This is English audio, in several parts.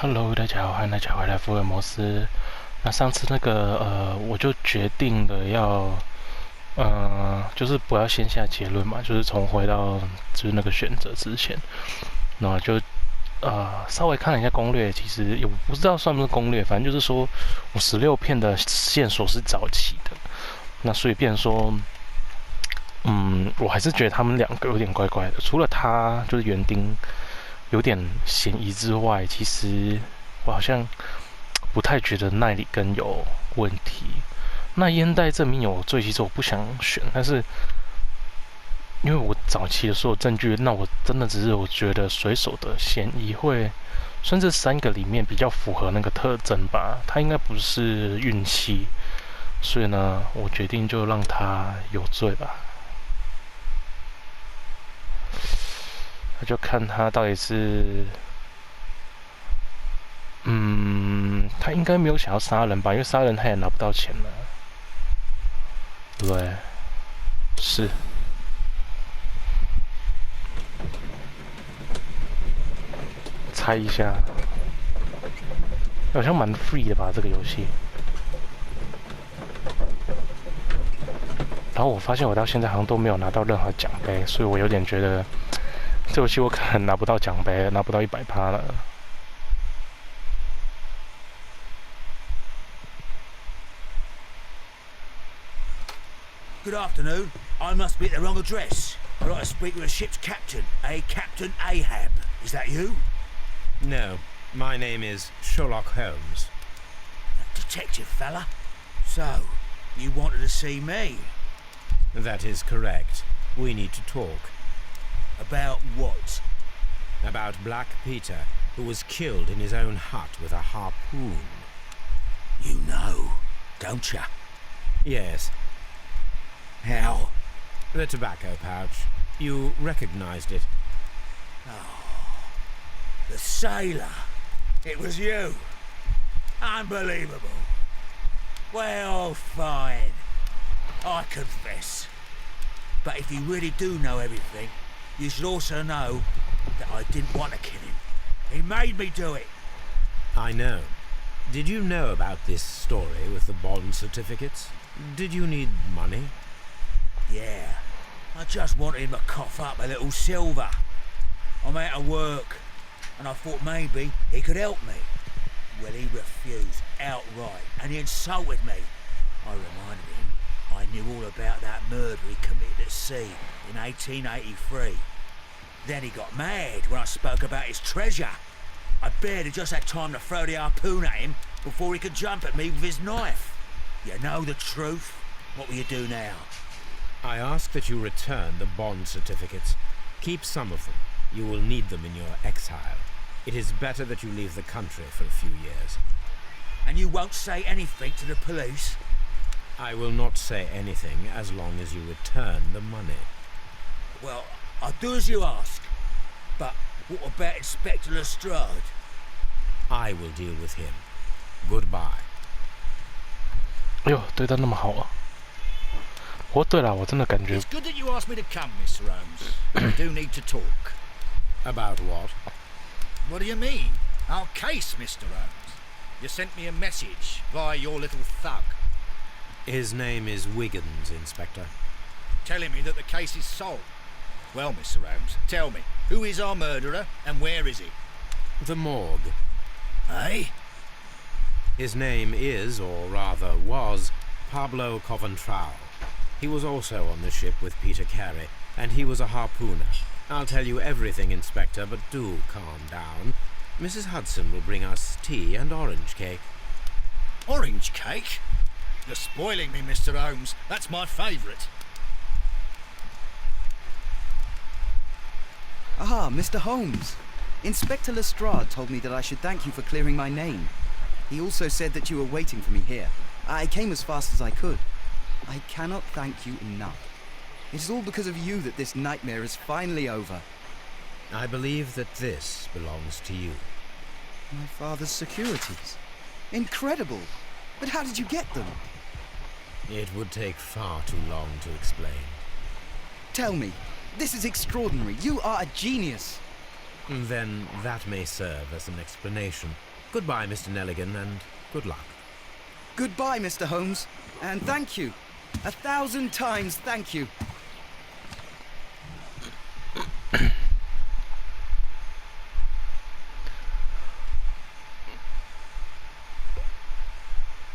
Hello，大家好，欢迎大家回来福尔摩斯。那上次我就决定了要就是不要先下结论嘛，就是从回到就是那个选择之前，那就稍微看了一下攻略，其实也不知道算不算攻略，反正就是说我16片的线索是早期的，那所以变成说，我还是觉得他们两个有点怪怪的，除了他就是园丁有点嫌疑之外，其实我好像不太觉得奈里根有问题。那烟袋证明有罪，其实我不想选，但是因为我早期的所有证据，那我真的只是我觉得水手的嫌疑会算这3个里面比较符合那个特征吧，他应该不是运气，所以呢，我决定就让他有罪吧。那就看他到底是，他应该没有想要杀人吧，因为杀人他也拿不到钱了，对不对？是。猜一下，好像蛮 free 的吧这个游戏。然后我发现我到现在好像都没有拿到任何奖杯，所以我有点觉得这游戏我可能拿不到奖杯，拿不到100%了。Good afternoon. I must be at the wrong address. I'd like to speak with a ship's captain, a Captain Ahab. Is that you? No, my name is Sherlock Holmes. That detective fella? So, you wanted to see me? That is correct. We need to talk. About what? About Black Peter, who was killed in his own hut with a harpoon. You know, don't you? Yes. How? The tobacco pouch. You recognized it. The sailor. It was you. Unbelievable. Well, fine. I confess. But if you really do know everything, you should also know that I didn't want to kill him. He made me do it. I know. Did you know about this story with the bond certificates? Did you need money? Yeah. I just wanted him to cough up a little silver. I'm out of work, and I thought maybe he could help me. Well, he refused outright, and he insulted me. I reminded him I knew all about that murder he committed at sea in 1883. Then he got mad when I spoke about his treasure. I barely just had time to throw the harpoon at him before he could jump at me with his knife. You know the truth. What will you do now? I ask that you return the bond certificates. Keep some of them. You will need them in your exile. It is better that you leave the country for a few years. And you won't say anything to the police? I will not say anything as long as you return the money. Well, I'll do as you ask. But what about Inspector Lestrade? I will deal with him. Goodbye. 哎呦，对他那么好啊！对了，我真的感觉 It's good that you asked me to come, Mr. Holmes. We do need to talk. About what? What do you mean? Our case, Mr. Holmes. You sent me a message via your little thug, His name is Wiggins, Inspector. telling me that the case is solved. Well, Mr. Holmes, tell me, who is our murderer and where is he? The morgue. Eh? His name is, or rather was, Pablo Coventral. He was also on the ship with Peter Carey, and he was a harpooner. I'll tell you everything, Inspector, but do calm down. Mrs. Hudson will bring us tea and orange cake. Orange cake? You're spoiling me, Mr. Holmes. That's my favourite. Ah, Mr. Holmes. Inspector Lestrade told me that I should thank you for clearing my name. He also said that you were waiting for me here. I came as fast as I could. I cannot thank you enough. It is all because of you that this nightmare is finally over. I believe that this belongs to you. My father's securities. Incredible! But how did you get them? It would take far too long to explain. Tell me. This is extraordinary. You are a genius. Then that may serve as an explanation. Goodbye, Mr. Nelligan, and good luck. Goodbye, Mr. Holmes, and thank you. 1,000 times thank you.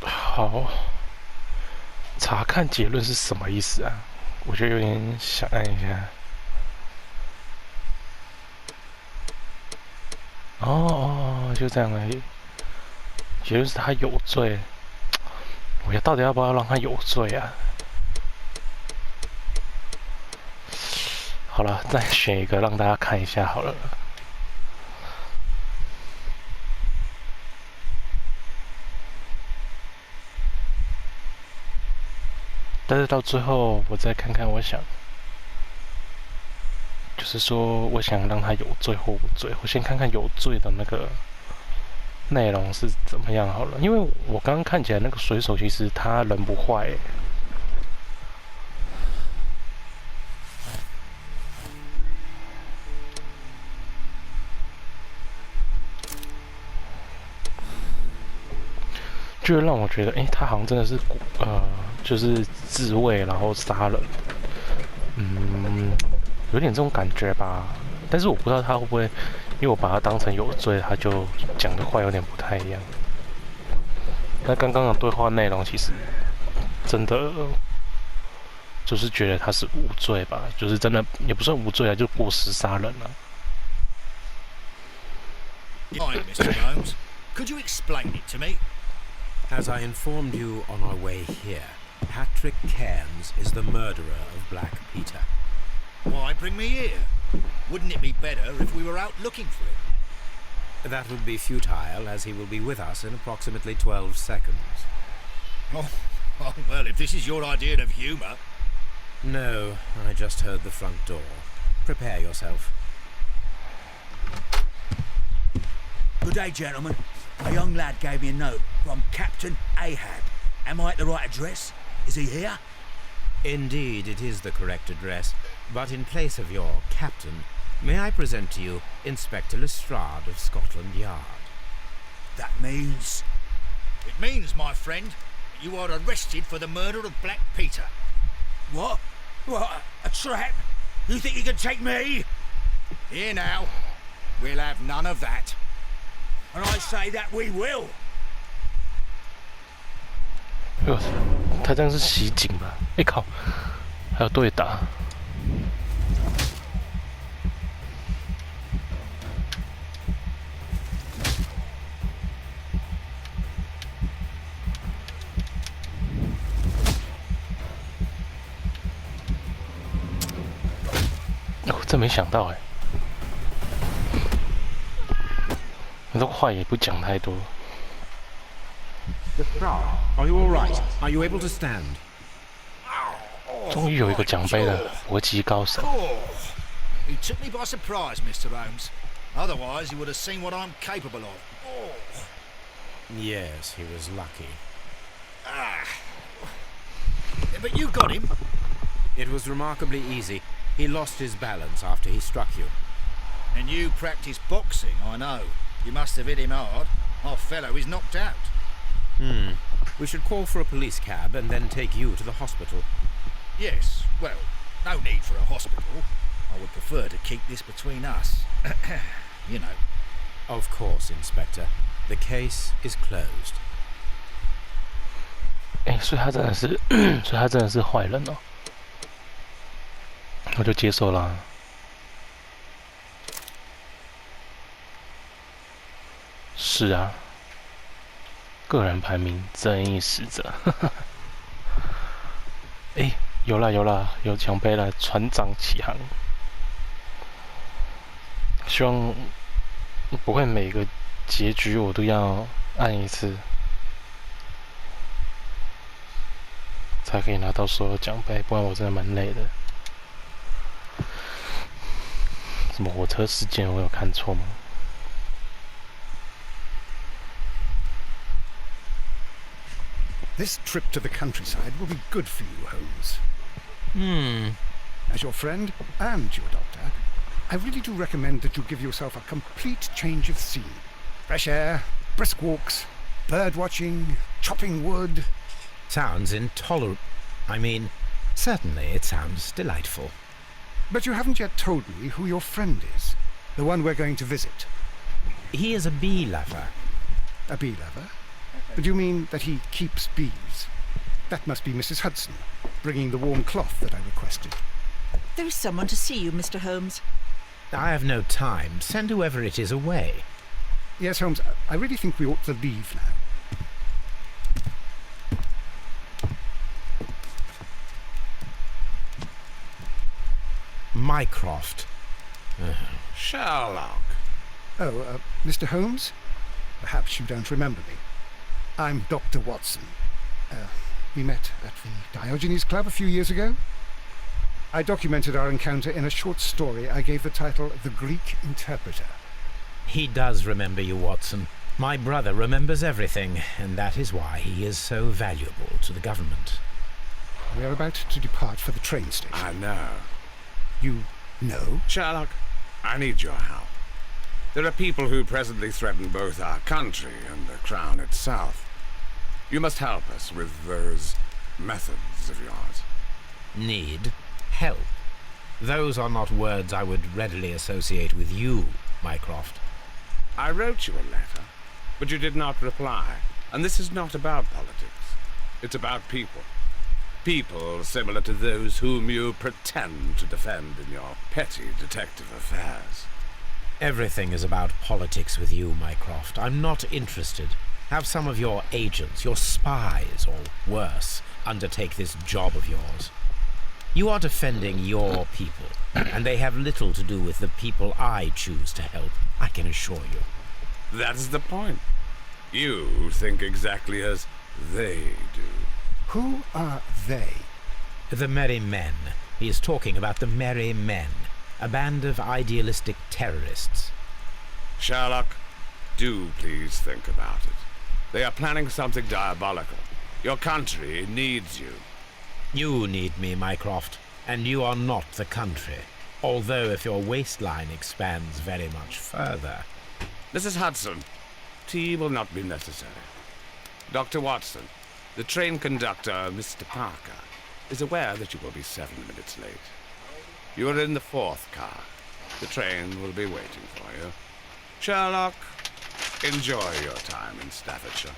好，查看结论是什么意思啊？我觉得有点想按一下。哦，就这样而已。结论是他有罪。我到底要不要让他有罪啊？好了，再选一个让大家看一下好了。但是到最后，我再看看，我想，就是说，我想让他有罪或无罪。我先看看有罪的那个内容是怎么样好了，因为我刚刚看起来那个水手其实他人不坏耶。就让我觉得，他好像真的是就是自卫然后杀人，有点这种感觉吧。但是我不知道他会不会，因为我把他当成有罪，他就讲的话有点不太一样。那刚刚的对话内容其实真的就是觉得他是无罪吧，就是真的也不算无罪啊，就过失杀人了。Hi, Mr. Holmes. Could you explain it to me? As I informed you on our way here, Patrick Cairns is the murderer of Black Peter. Why bring me here? Wouldn't it be better if we were out looking for him? That would be futile, as he will be with us in approximately 12 seconds. Oh, well, if this is your idea of humour... No, I just heard the front door. Prepare yourself. Good day, gentlemen. A young lad gave me a note from Captain Ahab. Am I at the right address? Is he here? Indeed, it is the correct address. But in place of your captain, may I present to you Inspector Lestrade of Scotland Yard? That means... It means, my friend, you are arrested for the murder of Black Peter. What? What? A trap? You think you can take me? Here now. We'll have none of that. And I say that we will. 他这样是袭警吧？靠，还有对打。真没想到你这话也不讲太多。Are you all right? Are you able to stand? 终于有一个奖杯了，搏击高手。He took me by surprise, Mr. Holmes. Otherwise, he would have seen what I'm capable of. Yes, he was lucky. But you got him. It was remarkably easy. He lost his balance after he struck you. And you practice boxing, I know. You must have hit him hard. Our fellow is knocked out. We should call for a police cab and then take you to the hospital. Yes, well, no need for a hospital. I would prefer to keep this between us. You know. Of course, Inspector. The case is closed. 所以他真的是坏人哦。我就接受了。是啊，个人排名正义使者。有啦，有奖杯了，船长启航。希望不会每个结局我都要按一次，才可以拿到所有奖杯，不然我真的蛮累的。什么火车事件？我有看错吗？ This trip to the countryside will be good for you, Holmes. As your friend and your doctor, I really do recommend that you give yourself a complete change of scene. Fresh air, brisk walks, bird watching, chopping wood. Sounds intolerable. I mean, certainly it sounds delightful. But you haven't yet told me who your friend is, the one we're going to visit. He is a bee lover. A bee lover? But you mean that he keeps bees? That must be Mrs. Hudson, bringing the warm cloth that I requested. There is someone to see you, Mr. Holmes. I have no time. Send whoever it is away. Yes, Holmes, I really think we ought to leave now. Mycroft. Sherlock. Oh, Mr. Holmes? Perhaps you don't remember me. I'm Dr. Watson. We met at the Diogenes Club a few years ago. I documented our encounter in a short story I gave the title The Greek Interpreter. He does remember you, Watson. My brother remembers everything, and that is why he is so valuable to the government. We are about to depart for the train station. I know. You know? Sherlock, I need your help. There are people who presently threaten both our country and the Crown itself. You must help us with those methods of yours. Need help. Those are not words I would readily associate with you, Mycroft. I wrote you a letter, but you did not reply. And this is not about politics. It's about people. People similar to those whom you pretend to defend in your petty detective affairs. Everything is about politics with you, Mycroft. I'm not interested. Have some of your agents, your spies, or worse, undertake this job of yours. You are defending your people, and they have little to do with the people I choose to help, I can assure you. That's the point. You think exactly as they do. Who are they? The Merry Men. He is talking about the Merry Men, a band of idealistic terrorists. Sherlock, do please think about it. They are planning something diabolical. Your country needs you. You need me, Mycroft, and you are not the country. Although if your waistline expands very much further. Mrs. Hudson, tea will not be necessary. Dr. Watson, the train conductor, Mr. Parker, is aware that you will be 7 minutes late. You are in the 4th car. The train will be waiting for you. Sherlock, enjoy your time in Staffordshire.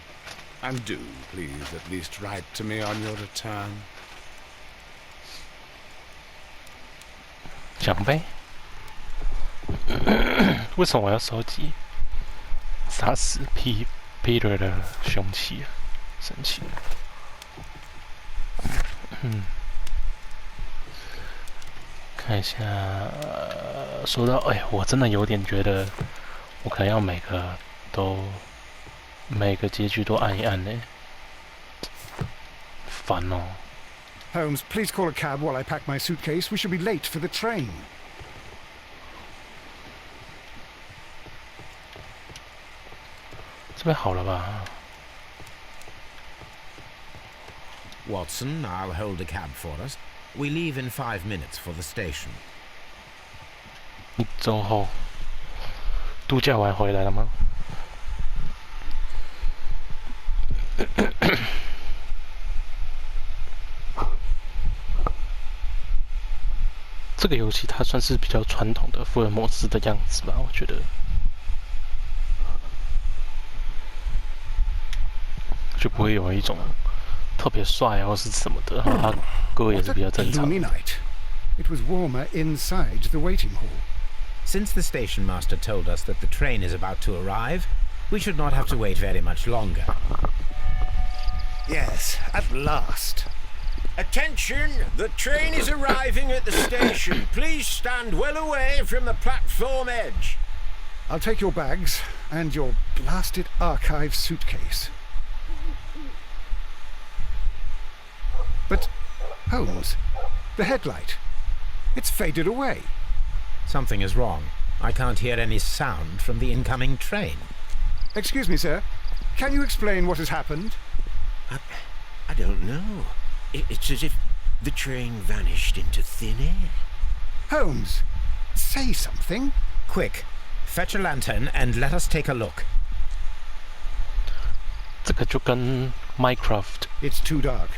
And do, please, at least write to me on your return. 讲呗。为什么我要收集杀死Peter 的凶器啊？神奇。看一下，说到我真的有点觉得，我可能要每个结局都按一按呢，烦哦。Holmes, please call a cab while I pack my suitcase. We should be late for the train. 这边好了吧？ Watson, I'll hold a cab for us. We leave in 5 minutes for the station. 1周后，度假完回来了吗？这个游戏它算是比较传统的福尔摩斯的样子吧，我觉得，就不会有一种特别帅啊或是什么的，然后他歌也是比较正常。 Gloomy night. It was warmer inside the waiting hall. Since the station master told us that the train is about to arrive, we should not have to wait very much longer. Yes, at last. Attention! The train is arriving at the station. Please stand well away from the platform edge. I'll take your bags and your blasted archive suitcase. But, Holmes, the headlight. It's faded away. Something is wrong. I can't hear any sound from the incoming train. Excuse me, sir. Can you explain what has happened? I don't know. It's as if the train vanished into thin air. Holmes, say something. Quick, fetch a lantern and let us take a look. 这个就跟 Minecraft It's too dark.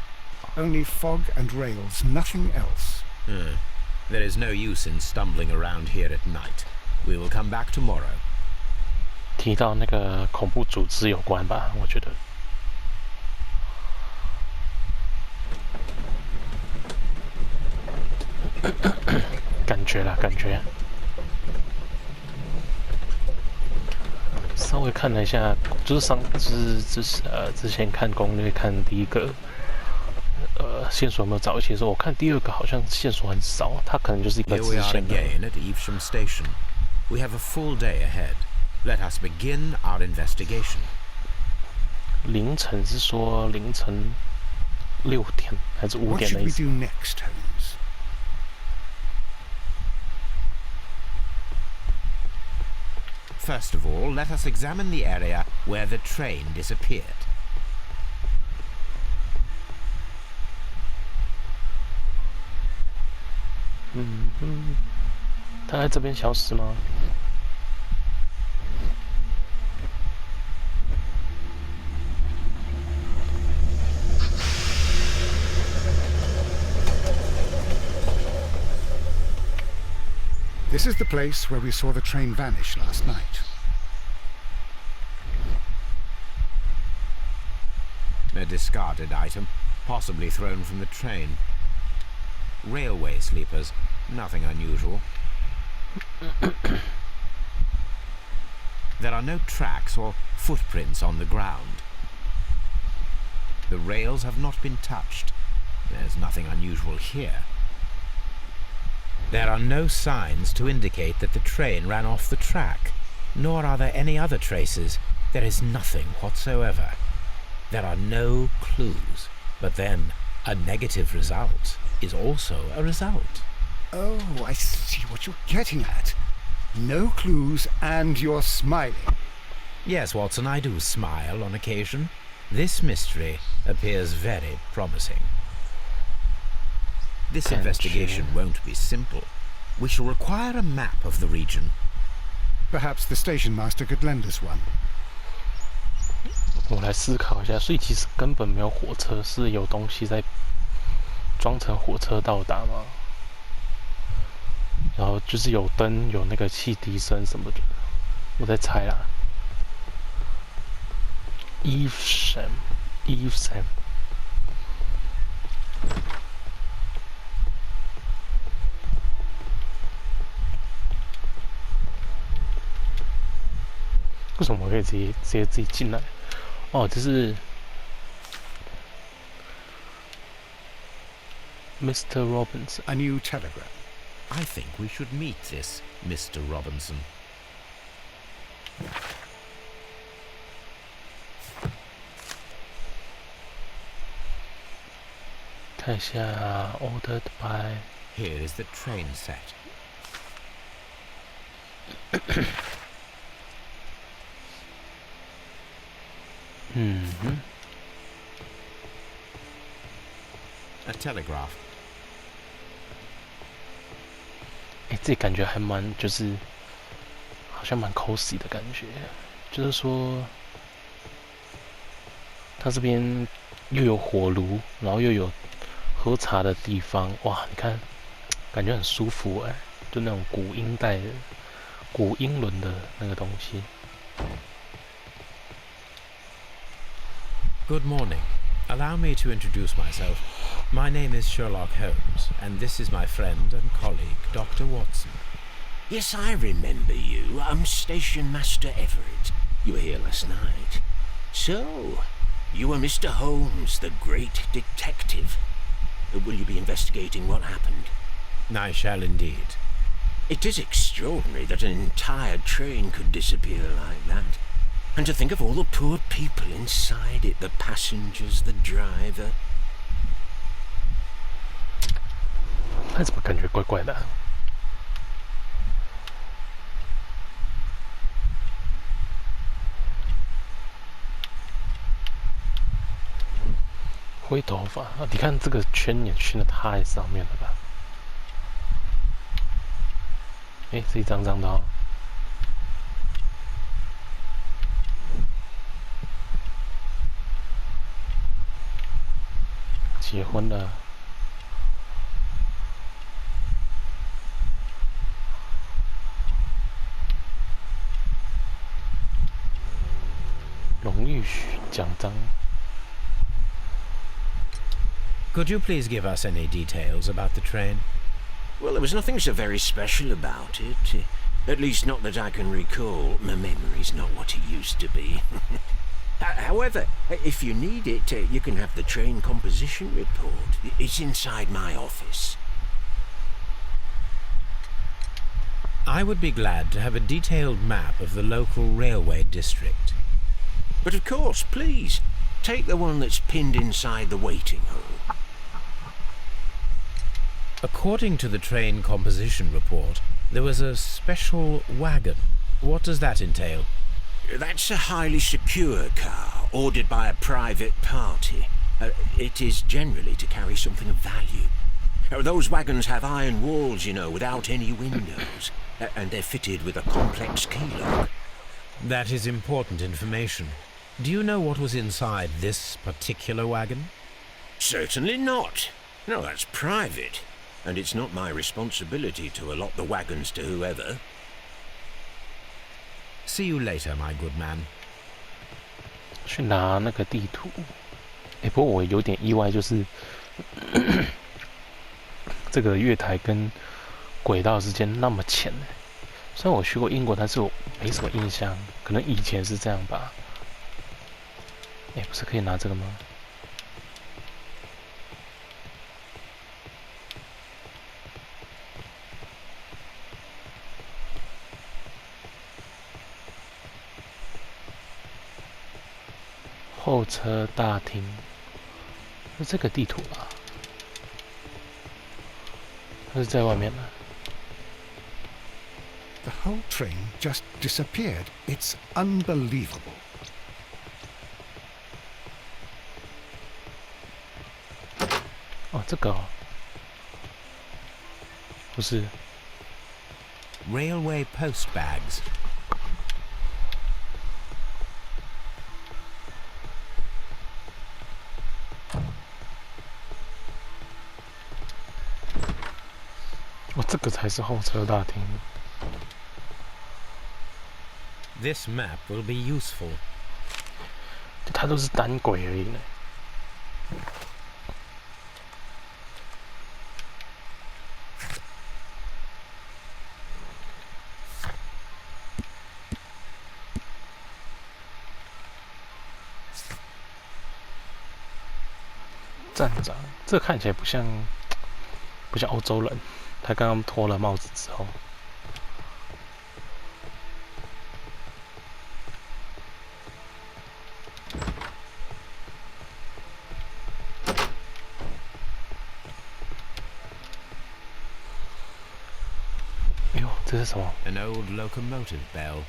Only fog and rails, nothing else. There is no use in stumbling around here at night. We will come back tomorrow. 提到那个恐怖组织有关吧，我觉得。感觉啦，感觉。稍微看了一下，就是之前看攻略看第一个，线索有没有找？其实我看第二个好像线索很少，它可能就是一个 Here 支 we are 线的。 again at Evesham Station. We have a full day ahead. Let us begin our investigation. 凌晨是说凌晨6点还是5 What 点 should 的意 we 思？ do next, Holmes? First of all, let us examine the area where the train disappeared. 它在这边消失吗？ This is the place where we saw the train vanish last night. A discarded item, possibly thrown from the train. Railway sleepers, nothing unusual. There are no tracks or footprints on the ground. The rails have not been touched. There's nothing unusual here. There are no signs to indicate that the train ran off the track, nor are there any other traces. There is nothing whatsoever. There are no clues. But then, a negative result is also a result. Oh, I see what you're getting at. No clues, and you're smiling. Yes, Watson, I do smile on occasion. This mystery appears very promising. This investigation won't be simple. We shall require a map of the region. Perhaps the station master could lend us one. 我来思考一下，所以其实根本没有火车，是有东西在装成火车到达吗？然后就是有灯，有那个汽笛声什么的，我在猜啦。Evesham。为什么我可以直接自己进来？哦，这是 Mr. Robinson。 A new telegram. I think we should meet this Mr. Robinson. 看一下 ordered by。 Here is the train set. A telegraph. 这感觉还蛮就是好像蛮 cozy 的感觉，就是说它这边又有火炉，然后又有喝茶的地方，哇，你看感觉很舒服哎，就那种古英伦的那个东西。 Good morning. Allow me to introduce myself. My name is Sherlock Holmes, and this is my friend and colleague, Dr. Watson. Yes, I remember you. I'm Station Master Everett. You were here last night. So, you are Mr. Holmes, the great detective. Will you be investigating what happened? I shall indeed. It is extraordinary that an entire train could disappear like that. And to think of all the poor people inside it, the passengers, the driver. 那怎么感觉怪怪的？灰头发啊！你看这个圈也圈在太上面了吧？哎，是一张张的哦。结婚了。荣誉奖章。Could you please give us any details about the train? Well, there was nothing so very special about it. At least not that I can recall. My memory's not what it used to be. However, if you need it, you can have the train composition report. It's inside my office. I would be glad to have a detailed map of the local railway district. But of course, please, take the one that's pinned inside the waiting hall. According to the train composition report, there was a special wagon. What does that entail? That's a highly secure car, ordered by a private party. It is generally to carry something of value. Those wagons have iron walls, you know, without any windows, and they're fitted with a complex key lock. That is important information. Do you know what was inside this particular wagon? Certainly not. No, that's private. And it's not my responsibility to allot the wagons to whoever. See you later, my good man. 去拿那个地图。哎，不过我有点意外，就是这个月台跟轨道之间那么浅。虽然我去过英国，但是我没什么印象，可能以前是这样吧。哎，不是可以拿这个吗？候车大厅，是这个地图吧？它是在外面的。The whole train just disappeared. It's unbelievable. 哦，这个哦，不是。Railway post bags. 哦，这个才是候车大厅。This map will be useful. 它都是单轨而已呢。站长，这看起来不像欧洲人。他刚刚脱了帽子之后，哎呦，这是什么 An old locomotive bell.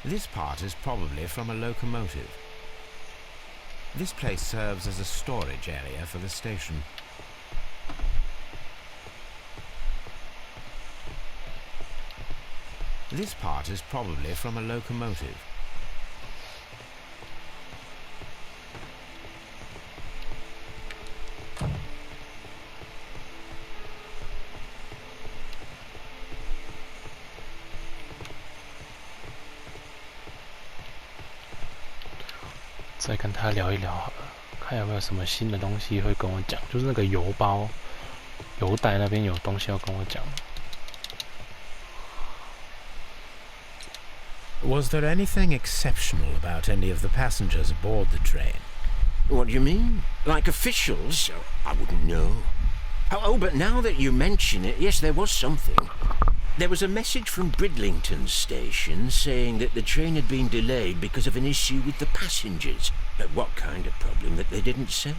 This part is probably from a locomotive. This place serves as a storage area for the station. This part is probably from a locomotive.再跟他聊一聊好了，看有没有什么新的东西会跟我讲。就是那个邮包、邮袋那边有东西要跟我讲。Was there anything exceptional about any of the passengers aboard the train? What do you mean? Like officials? I wouldn't know. Oh, but now that you mention it, yes, there was something. There was a message from Bridlington station saying that the train had been delayed because of an issue with the passengers. What kind of problem that they didn't say?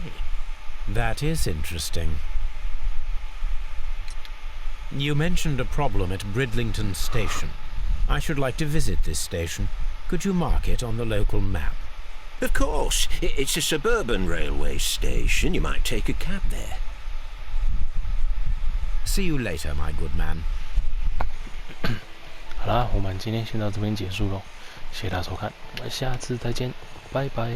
That is interesting. You mentioned a problem at Bridlington station. I should like to visit this station. Could you mark it on the local map? Of course. It's a suburban railway station. You might take a cab there. See you later, my good man. 好啦，我们今天先到这边结束喽，谢谢大家收看，我们下次再见，拜拜。